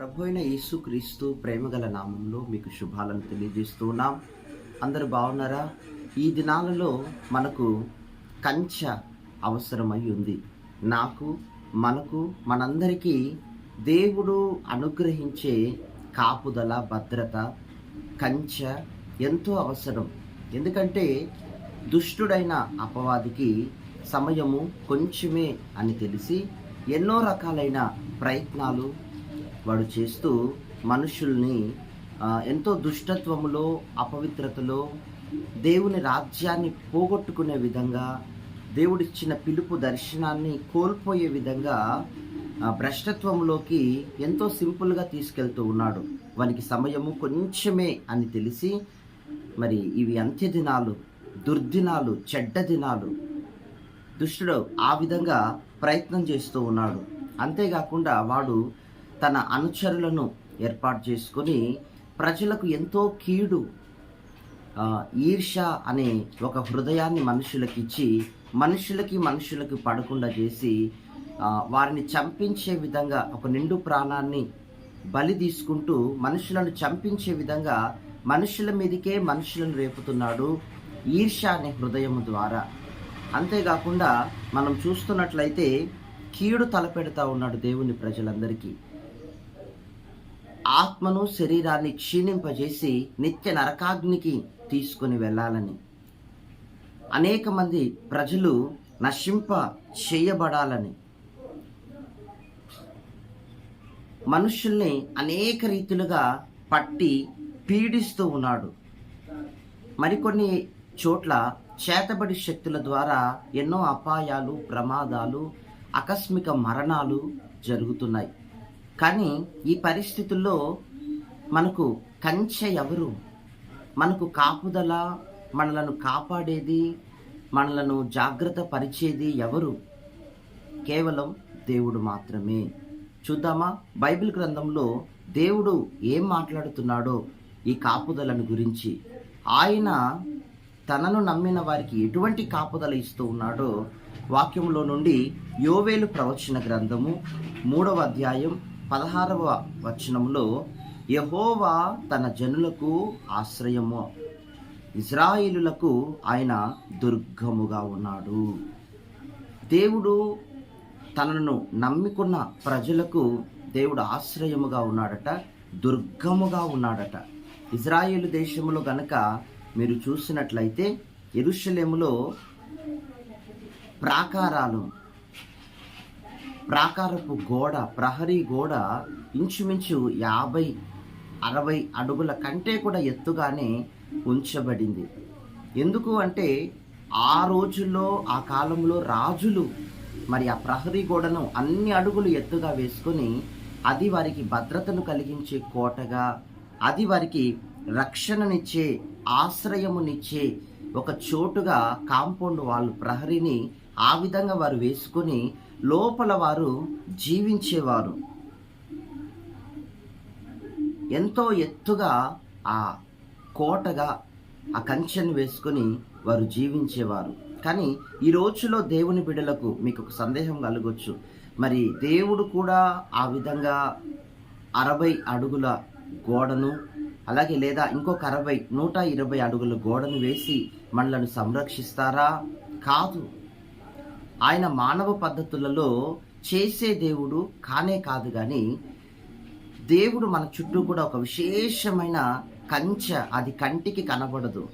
ప్రభు అయిన యేసుక్రీస్తు ప్రేమగల నామంలో మీకు శుభాలను తెలియజేస్తూ ఉన్నాం. అందరూ బాగున్నారా? ఈ దినాలలో మనకు కంచె అవసరమై ఉంది. నాకు, మనకు, మనందరికీ దేవుడు అనుగ్రహించే కాపుదల, భద్రత, కంచె ఎంతో అవసరం. ఎందుకంటే దుష్టుడైన అపవాదికి సమయము కొంచెమే అని తెలిసి ఎన్నో రకాలైన ప్రయత్నాలు వాడు చేస్తూ మనుషుల్ని ఎంతో దుష్టత్వములో, అపవిత్రతలో, దేవుని రాజ్యాన్ని పోగొట్టుకునే విధంగా, దేవుడిచ్చిన పిలుపు దర్శనాన్ని కోల్పోయే విధంగా భ్రష్టత్వంలోకి ఎంతో సింపుల్గా తీసుకెళ్తూ ఉన్నాడు. వానికి సమయము కొంచెమే అని తెలిసి మరి ఇవి అంత్య దినాలు, దుర్దినాలు, చెడ్డ దినాలు, దుష్టుడు ఆ విధంగా ప్రయత్నం చేస్తూ ఉన్నాడు. అంతేకాకుండా వాడు తన అనుచరులను ఏర్పాటు చేసుకొని ప్రజలకు ఎంతో కీడు, ఈర్ష్య అనే ఒక హృదయాన్ని మనుషులకు ఇచ్చి మనుషులకి పడకుండా చేసి వారిని చంపించే విధంగా ఒక నిండు ప్రాణాన్ని బలి తీసుకుంటూ మనుషులను చంపించే విధంగా మనుషుల మీదకే మనుషులను రేపుతున్నాడు ఈర్ష్య అనే హృదయం ద్వారా. అంతేకాకుండా మనం చూస్తున్నట్లయితే కీడు తలపెడతా ఉన్నాడు దేవుని ప్రజలందరికీ. ఆత్మను, శరీరాన్ని క్షీణింపజేసి నిత్య నరకాగ్నికి తీసుకుని వెళ్ళాలని, అనేక మంది ప్రజలు నశింప చేయబడాలని, మనుషుల్ని అనేక రీతిలుగా పట్టి పీడిస్తూ ఉన్నాడు. మరికొన్ని చోట్ల చేతబడి శక్తుల ద్వారా ఎన్నో అపాయాలు, ప్రమాదాలు, ఆకస్మిక మరణాలు జరుగుతున్నాయి. కానీ ఈ పరిస్థితుల్లో మనకు కంచె ఎవరు? మనకు కాపుదల, మనలను కాపాడేది, మనలను జాగ్రత్త పరిచేది ఎవరు? కేవలం దేవుడు మాత్రమే. చూద్దామా బైబిల్ గ్రంథంలో దేవుడు ఏం మాట్లాడుతున్నాడో ఈ కాపుదలను గురించి. ఆయన తనను నమ్మిన వారికి ఎటువంటి కాపుదల ఇస్తూ ఉన్నాడో వాక్యంలో నుండి యోవేలు ప్రవచన గ్రంథము 3వ అధ్యాయం 16వ వచనంలో, యెహోవా తన జనులకు ఆశ్రయము, ఇజ్రాయేలులకు ఆయన దుర్గముగా ఉన్నాడు. దేవుడు తనను నమ్మికున్న ప్రజలకు దేవుడు ఆశ్రయముగా ఉన్నాడట, దుర్గముగా ఉన్నాడట. ఇజ్రాయేలు దేశంలో గనక మీరు చూసినట్లయితే యెరూషలేములో ప్రాకారపు గోడ, ప్రహరీ గోడ ఇంచుమించు 50-60 అడుగుల కంటే కూడా ఎత్తుగానే ఉంచబడింది. ఎందుకు అంటే ఆ రోజుల్లో, ఆ కాలంలో రాజులు మరి ఆ ప్రహరీ గోడను అన్ని అడుగులు ఎత్తుగా వేసుకొని అది వారికి భద్రతను కలిగించే కోటగా, అది వారికి రక్షణనిచ్చే, ఆశ్రయమునిచ్చే ఒక చోటుగా కాంపౌండ్ వాళ్ళు ప్రహరీని ఆ విధంగా వారు వేసుకొని లోపల వారు జీవించేవారు. ఎంతో ఎత్తుగా ఆ కోటగా ఆ కంచెను వేసుకొని వారు జీవించేవారు. కానీ ఈ రోజులో దేవుని బిడ్డలకు మీకు ఒక సందేహం కలగొచ్చు. మరి దేవుడు కూడా ఆ విధంగా 60 అడుగుల గోడను, అలాగే లేదా ఇంకొక 120 అడుగుల గోడను వేసి మనలను సంరక్షిస్తారా? కాదు. ఆయన మానవ పద్ధతులలో చేసే దేవుడు కానే కాదు. కానీ దేవుడు మన చుట్టూ కూడా ఒక విశేషమైన కంచె, అది కంటికి కనబడదు,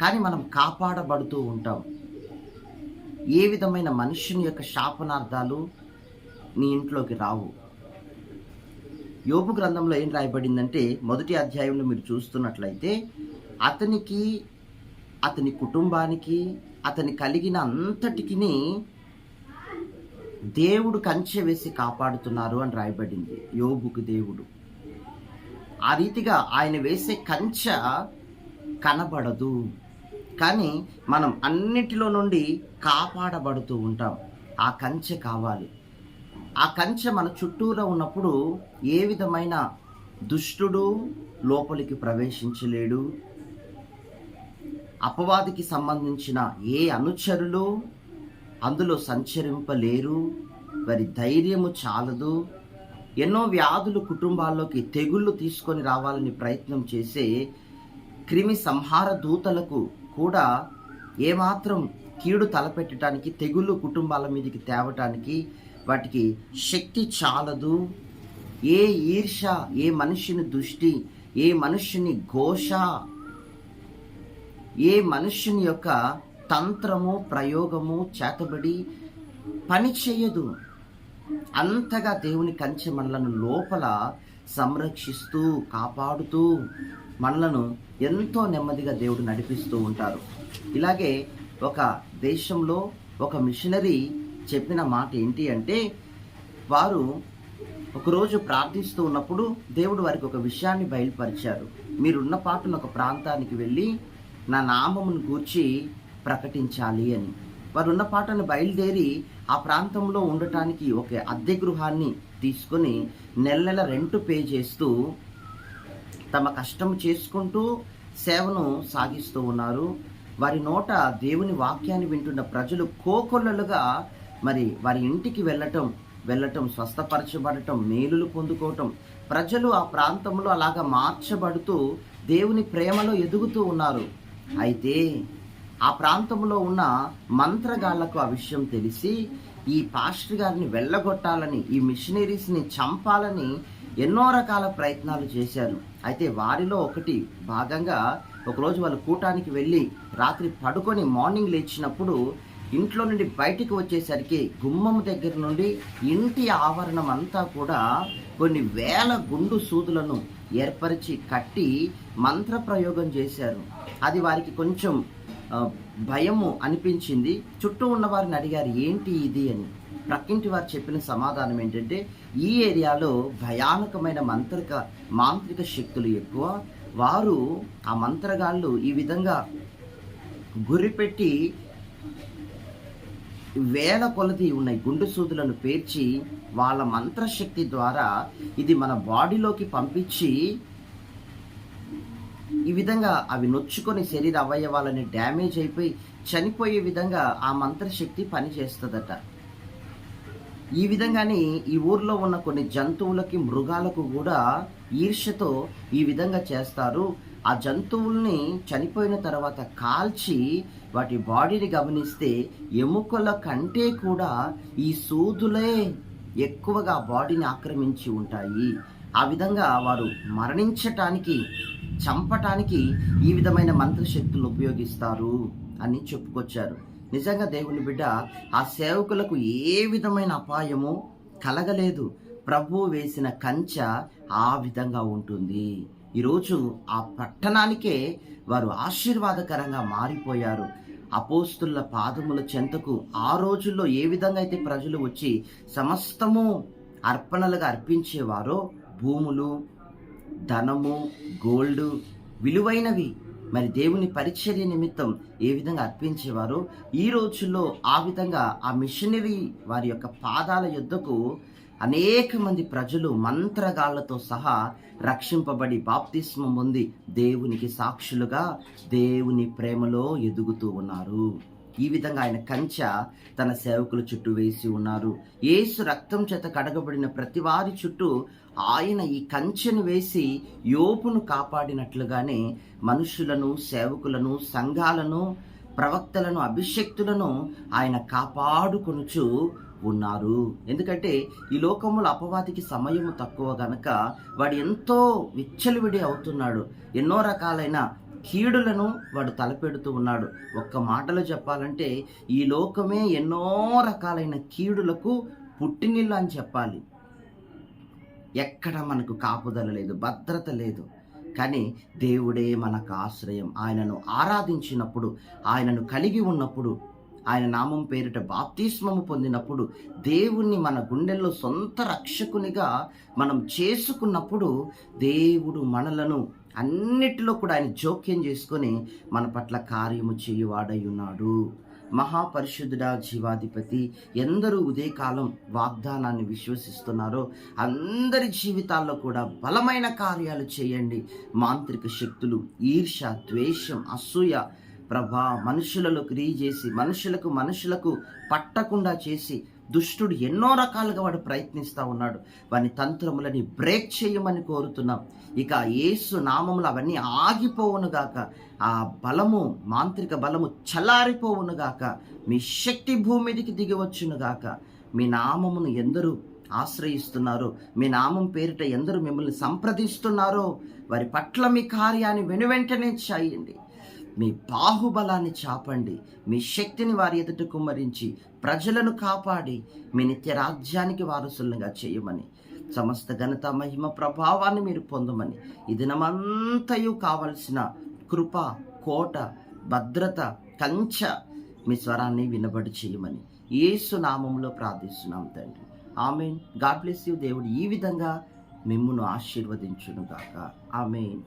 కానీ మనం కాపాడబడుతూ ఉంటాం. ఏ విధమైన మనుషుని యొక్క శాపనార్థాలు నీ ఇంట్లోకి రావు. యోబు గ్రంథంలో ఏం రాయబడిందంటే 1వ అధ్యాయంలో మీరు చూస్తున్నట్లయితే అతనికి, అతని కుటుంబానికి, అతని కలిగిన అంతటికి దేవుడు కంచె వేసి కాపాడుతున్నారు అని రాయబడింది. యోబుకు దేవుడు ఆ రీతిగా ఆయన వేసే కంచె కనబడదు, కానీ మనం అన్నిటిలో నుండి కాపాడబడుతూ ఉంటాం. ఆ కంచె కావాలి. ఆ కంచె మన చుట్టూరా ఉన్నప్పుడు ఏ విధమైన దుష్టుడు లోపలికి ప్రవేశించలేడు. అపవాదికి సంబంధించిన ఏ అనుచరులు అందులో సంచరింపలేరు. వారి ధైర్యము చాలదు. ఎన్నో వ్యాధులు కుటుంబాల్లోకి తెగుళ్ళు తీసుకొని రావాలని ప్రయత్నం చేసే క్రిమి సంహార దూతలకు కూడా ఏమాత్రం కీడు తలపెట్టడానికి, తెగుళ్ళు కుటుంబాల మీదకి తేవటానికి వాటికి శక్తి చాలదు. ఏ ఈర్ష, ఏ మనుషుని దృష్టి, ఏ మనుష్యుని ఘోష, ఏ మనుష్యుని యొక్క తంత్రము, ప్రయోగము, చేతబడి పని చేయదు. అంతగా దేవుని కంచె మనలను లోపల సంరక్షిస్తూ, కాపాడుతూ, మనలను ఎంతో నెమ్మదిగా దేవుడు నడిపిస్తూ ఉంటారు. ఇలాగే ఒక దేశంలో ఒక మిషనరీ చెప్పిన మాట ఏంటి అంటే, వారు ఒకరోజు ప్రార్థిస్తూ ఉన్నప్పుడు దేవుడు వారికి ఒక విషయాన్ని బయలుపరిచారు. మీరున్న పాటున ఒక ప్రాంతానికి వెళ్ళి నా నామమును గూర్చి ప్రకటించాలి అని. వారు ఉన్న పాటను బయలుదేరి ఆ ప్రాంతంలో ఉండటానికి ఒక అద్దె గృహాన్ని తీసుకొని నెల రెంట్ పే చేస్తూ తమ కష్టం చేసుకుంటూ సేవను సాగిస్తూ ఉన్నారు. వారి నోట దేవుని వాక్యాన్ని వింటున్న ప్రజలు కోకొల్లలుగా మరి వారి ఇంటికి వెళ్ళటం, స్వస్థపరచబడటం, మేలులు పొందుకోవటం, ప్రజలు ఆ ప్రాంతంలో అలాగా మార్చబడుతూ దేవుని ప్రేమలో ఎదుగుతూ ఉన్నారు. అయితే ఆ ప్రాంతంలో ఉన్న మంత్రగాళ్లకు ఆ విషయం తెలిసి ఈ పాస్టర్ గారిని వెళ్ళగొట్టాలని, ఈ మిషనరీస్ని చంపాలని ఎన్నో రకాల ప్రయత్నాలు చేశారు. అయితే వారిలో ఒకటి భాగంగా ఒకరోజు వాళ్ళు కూటానికి వెళ్ళి రాత్రి పడుకొని మార్నింగ్ లేచినప్పుడు ఇంట్లో నుండి బయటికి వచ్చేసరికి గుమ్మం దగ్గర నుండి ఇంటి ఆవరణం అంతా కూడా కొన్ని వేల గుండు సూదులను ఏర్పరిచి కట్టి మంత్ర ప్రయోగం చేశారు. అది వారికి కొంచెం భయము అనిపించింది. చుట్టూ ఉన్న వారిని అడిగారు ఏంటి ఇది అని. ప్రక్కింటి వారు చెప్పిన సమాధానం ఏంటంటే, ఈ ఏరియాలో భయానకమైన మాంత్రిక శక్తులు ఎక్కువ. వారు ఆ మంత్రగాళ్ళు ఈ విధంగా గురిపెట్టి వేల కొలది ఉన్నాయి గుండు సూదులను పేర్చి వాళ్ళ మంత్రశక్తి ద్వారా ఇది మన బాడీలోకి పంపించి ఈ విధంగా అవి నొచ్చుకొని శరీర అవయవాలని డ్యామేజ్ అయిపోయి చనిపోయే విధంగా ఆ మంత్రశక్తి పనిచేస్తుందట. ఈ విధంగానే ఈ ఊర్లో ఉన్న కొన్ని జంతువులకి, మృగాలకు కూడా ఈర్ష్యతో ఈ విధంగా చేస్తారు. ఆ జంతువుల్ని చనిపోయిన తర్వాత కాల్చి వాటి బాడీని గమనిస్తే ఎముకల కంటే కూడా ఈ సూదులే ఎక్కువగా బాడీని ఆక్రమించి ఉంటాయి. ఆ విధంగా వారు మరణించటానికి, చంపటానికి ఈ విధమైన మంత్రశక్తులను ఉపయోగిస్తారు అని చెప్పుకొచ్చారు. నిజంగా దేవుని బిడ్డ, ఆ సేవకులకు ఏ విధమైన అపాయము కలగలేదు. ప్రభువు వేసిన కంచె ఆ విధంగా ఉంటుంది. ఈరోజు ఆ పట్టణానికే వారు ఆశీర్వాదకరంగా మారిపోయారు. అపోస్తుల పాదముల చెంతకు ఆ రోజుల్లో ఏ విధంగా అయితే ప్రజలు వచ్చి సమస్తము అర్పణలుగా అర్పించేవారో, భూములు, ధనము, గోల్డ్, విలువైనవి మరి దేవుని పరిచర్య నిమిత్తం ఏ విధంగా అర్పించేవారో, ఈ రోజుల్లో ఆ విధంగా ఆ మిషనరీ వారి యొక్క పాదాల యొద్దకు అనేక మంది ప్రజలు మంత్రగాళ్లతో సహా రక్షింపబడి బాప్తిస్మం పొంది దేవునికి సాక్షులుగా దేవుని ప్రేమలో ఎదుగుతూ ఉన్నారు. ఈ విధంగా ఆయన కంచె తన సేవకుల చుట్టూ వేసి ఉన్నారు. యేసు రక్తం చేత కడగబడిన ప్రతి వారి చుట్టూ ఆయన ఈ కంచెను వేసి యోపును కాపాడినట్లుగానే మనుషులను, సేవకులను, సంఘాలను, ప్రవక్తలను, అభిషక్తులను ఆయన కాపాడుకొనుచు ఉన్నారు. ఎందుకంటే ఈ లోకములో అపవాదికి సమయము తక్కువ గనక వాడు ఎంతో విచ్చలవిడి అవుతున్నాడు. ఎన్నో రకాలైన కీడులను వాడు తలపెడుతూ ఉన్నాడు. ఒక్క మాటలో చెప్పాలంటే ఈ లోకమే ఎన్నో రకాలైన కీడులకు పుట్టినిల్లు అని చెప్పాలి. ఎక్కడ మనకు కాపుదల లేదు, భద్రత లేదు. కానీ దేవుడే మనకు ఆశ్రయం. ఆయనను ఆరాధించినప్పుడు, ఆయనను కలిగి ఉన్నప్పుడు, ఆయన నామం పేరిట బాప్తిస్మము పొందినప్పుడు, దేవుణ్ణి మన గుండెల్లో సొంత రక్షకునిగా మనం చేసుకున్నప్పుడు దేవుడు మనలను అన్నిటిలో కూడా ఆయన జోక్యం చేసుకొని మన పట్ల కార్యము చేయువాడై ఉన్నాడు. మహాపరిశుద్ధుడా, జీవాధిపతి, ఎందరూ ఉదయకాలం వాగ్దానాన్ని విశ్వసిస్తున్నారో అందరి జీవితాల్లో కూడా బలమైన కార్యాలు చేయండి. మాంత్రిక శక్తులు, ఈర్ష, ద్వేషం, అసూయ ప్రభా మనుషులలో క్రియ చేసి మనుషులకు పట్టకుండా చేసి దుష్టుడు ఎన్నో రకాలుగా వాడు ప్రయత్నిస్తూ ఉన్నాడు. వాని తంత్రములని బ్రేక్ చేయమని కోరుతున్నాం. ఇక యేసు నామములో అవన్నీ ఆగిపోవునుగాక. ఆ బలము, మాంత్రిక బలము చల్లారిపోవునుగాక. మీ శక్తి భూమి మీదకి దిగివచ్చునుగాక. మీ నామమును ఎందరూ ఆశ్రయిస్తున్నారో, మీ నామం పేరిట ఎందరూ మిమ్మల్ని సంప్రదిస్తున్నారో వారి పట్ల మీ కార్యాన్ని వెనువెంటనే చేయండి. మీ బాహుబలాన్ని చాపండి. మీ శక్తిని వారి ఎదుట కుమ్మరించి ప్రజలను కాపాడి మీ నిత్య రాజ్యానికి వారసులుగా చేయమని, సమస్త ఘనత మహిమ ప్రభావాన్ని మీరు పొందమని, ఈ దినమంతయు కావలసిన కృప, కోట, భద్రత, కంచ మీ స్వరాన్ని వినబడి చేయమని యేసు నామములో ప్రార్థిస్తున్నాం తండ్రి. ఆమేన్. God bless you. దేవుడు ఈ విధంగా మిమ్మును ఆశీర్వదించును గాక. ఆమేన్.